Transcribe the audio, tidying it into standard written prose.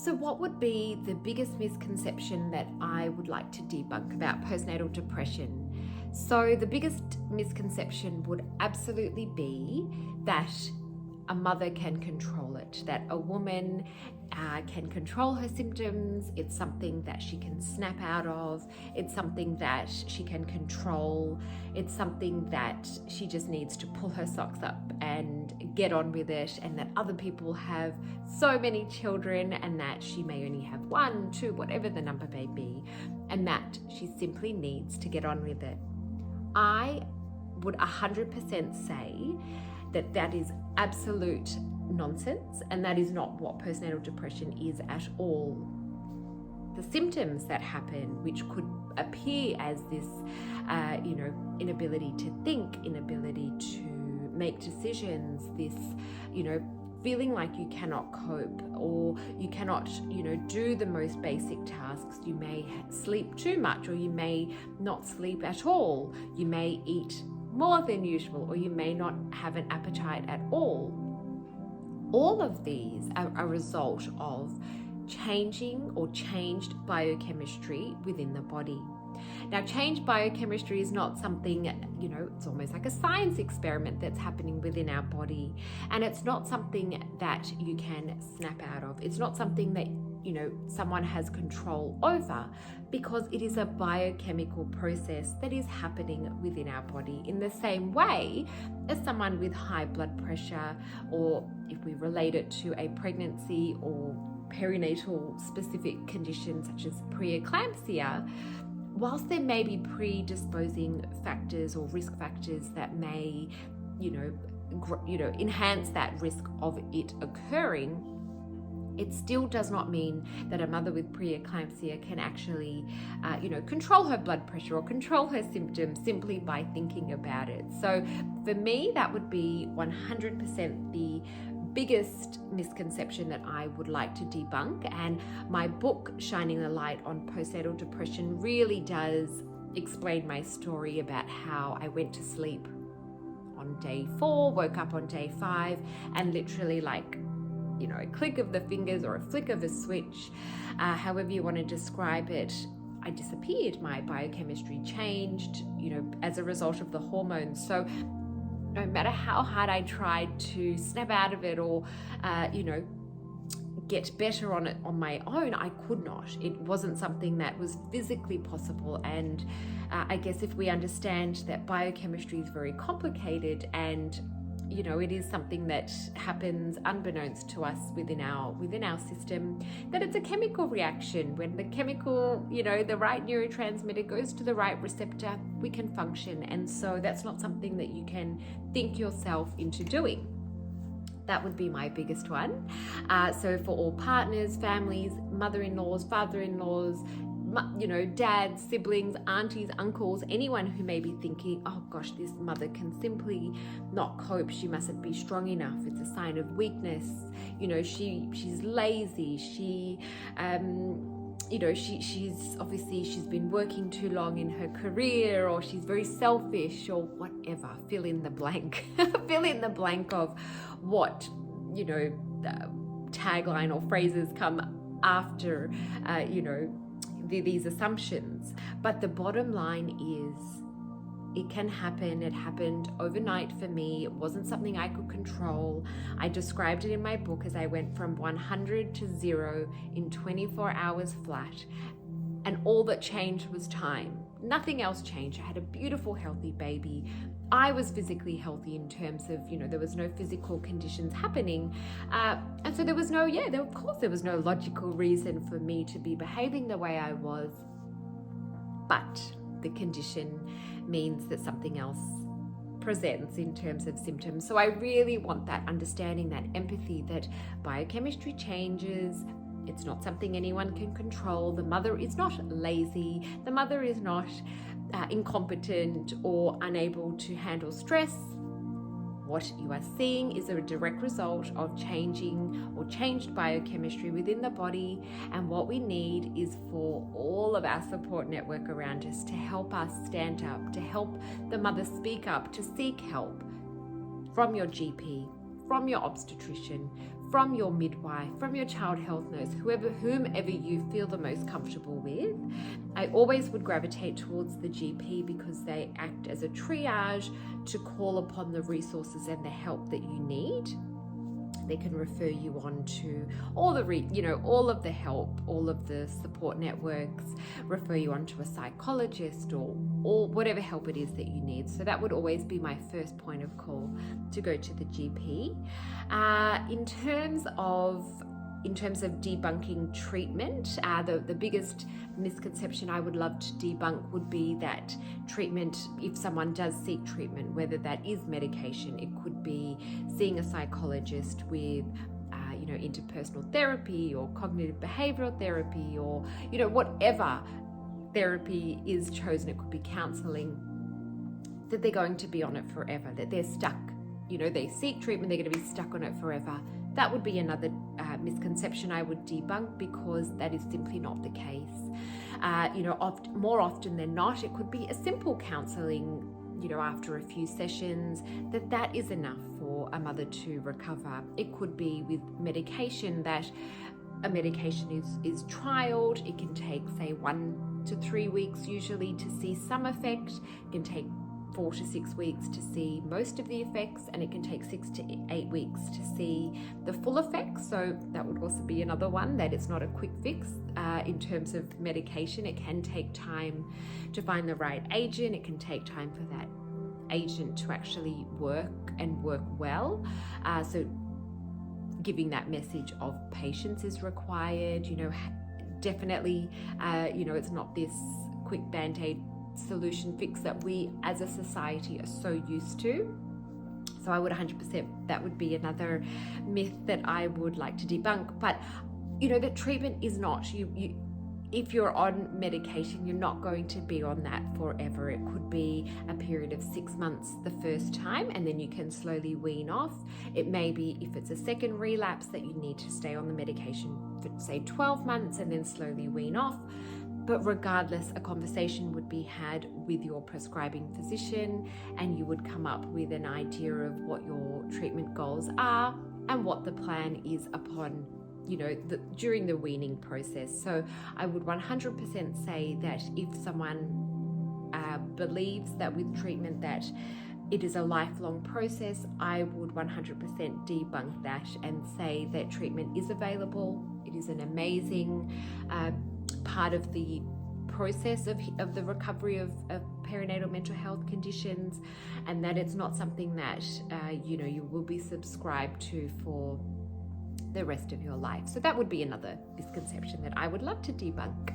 So what would be the biggest misconception that I would like to debunk about postnatal depression? So the biggest misconception would absolutely be that a mother can control it, that a woman can control her symptoms. It's something that she can snap out of. It's something that she can control. It's something that she just needs to pull her socks up and get on with it, and that other people have so many children and that she may only have 1, 2, whatever the number may be, and that she simply needs to get on with it. I would 100% say that that is absolute nonsense, and that is not what postnatal depression is at all. The symptoms that happen, which could appear as this, inability to think, inability to make decisions, this, feeling like you cannot cope, or you cannot, do the most basic tasks. You may sleep too much, or you may not sleep at all. You may eat more than usual, or you may not have an appetite at all. All of these are a result of changing or changed biochemistry within the body. Now, changed biochemistry is not something, it's almost like a science experiment that's happening within our body. And it's not something that you can snap out of. It's not something that, someone has control over, because it is a biochemical process that is happening within our body in the same way as someone with high blood pressure, or if we relate it to a pregnancy or perinatal specific conditions such as preeclampsia. Whilst there may be predisposing factors or risk factors that may, enhance that risk of it occurring, it still does not mean that a mother with preeclampsia can actually, control her blood pressure or control her symptoms simply by thinking about it. So for me, that would be 100% the biggest misconception that I would like to debunk. And my book, Shining the Light on Postnatal Depression, really does explain my story about how I went to sleep on day 4, woke up on day 5, and literally a click of the fingers or a flick of a switch, however you want to describe it, I disappeared. My biochemistry changed, as a result of the hormones. So no matter how hard I tried to snap out of it or, get better on it on my own, I could not. It wasn't something that was physically possible. And I guess if we understand that biochemistry is very complicated, and it is something that happens unbeknownst to us within our system, that it's a chemical reaction. When the chemical, the right neurotransmitter goes to the right receptor, we can function. And so that's not something that you can think yourself into doing. That would be my biggest one. So for all partners, families, mother-in-laws, father-in-laws, dads, siblings, aunties, uncles, anyone who may be thinking, oh gosh, this mother can simply not cope. She mustn't be strong enough. It's a sign of weakness. She's lazy. She's been working too long in her career, or she's very selfish, or whatever. Fill in the blank. Fill in the blank of what, tagline or phrases come after, these assumptions. But the bottom line is, it can happen. It happened overnight for me. It wasn't something I could control. I described it in my book as I went from 100 to 0 in 24 hours flat. And all that changed was time. Nothing else changed. I had a beautiful, healthy baby. I was physically healthy in terms of, there was no physical conditions happening. And so there was no logical reason for me to be behaving the way I was. But the condition means that something else presents in terms of symptoms. So I really want that understanding, that empathy, that biochemistry changes. It's not something anyone can control. The mother is not lazy. The mother is not incompetent or unable to handle stress. What you are seeing is a direct result of changing or changed biochemistry within the body. And what we need is for all of our support network around us to help us stand up, to help the mother speak up, to seek help from your GP, from your obstetrician, from your midwife, from your child health nurse, whomever you feel the most comfortable with. I always would gravitate towards the GP because they act as a triage to call upon the resources and the help that you need. They can refer you on to all of the help, all of the support networks, refer you on to a psychologist or whatever help it is that you need. So that would always be my first point of call, to go to the GP. In terms of debunking treatment, the biggest misconception I would love to debunk would be that treatment, if someone does seek treatment, whether that is medication, it could be seeing a psychologist with interpersonal therapy or cognitive behavioral therapy, or whatever therapy is chosen. It could be counseling, that they're going to be on it forever, that they're stuck. They seek treatment, they're going to be stuck on it forever. That would be another misconception I would debunk, because that is simply not the case. More often than not, it could be a simple counseling, after a few sessions, that is enough for a mother to recover. It could be with medication, that a medication is trialed. It can take, say, 1 to 3 weeks usually to see some effect. It can take 4 to 6 weeks to see most of the effects, and it can take 6 to 8 weeks to see the full effects. So that would also be another one, that it's not a quick fix. In terms of medication, it can take time to find the right agent. It can take time for that agent to actually work and work well. So giving that message of patience is required. Definitely, it's not this quick band-aid solution fix that we as a society are so used to. So I would 100%, that would be another myth that I would like to debunk. But the treatment is not, if you're on medication, you're not going to be on that forever. It could be a period of 6 months the first time, and then you can slowly wean off. It may be, if it's a second relapse, that you need to stay on the medication for, say, 12 months and then slowly wean off. But regardless, a conversation would be had with your prescribing physician, and you would come up with an idea of what your treatment goals are and what the plan is upon, during the weaning process. So I would 100% say that if someone believes that with treatment that it is a lifelong process, I would 100% debunk that and say that treatment is available. It is an amazing part of the process of the recovery of perinatal mental health conditions, and that it's not something that you will be subscribed to for the rest of your life. So that would be another misconception that I would love to debunk.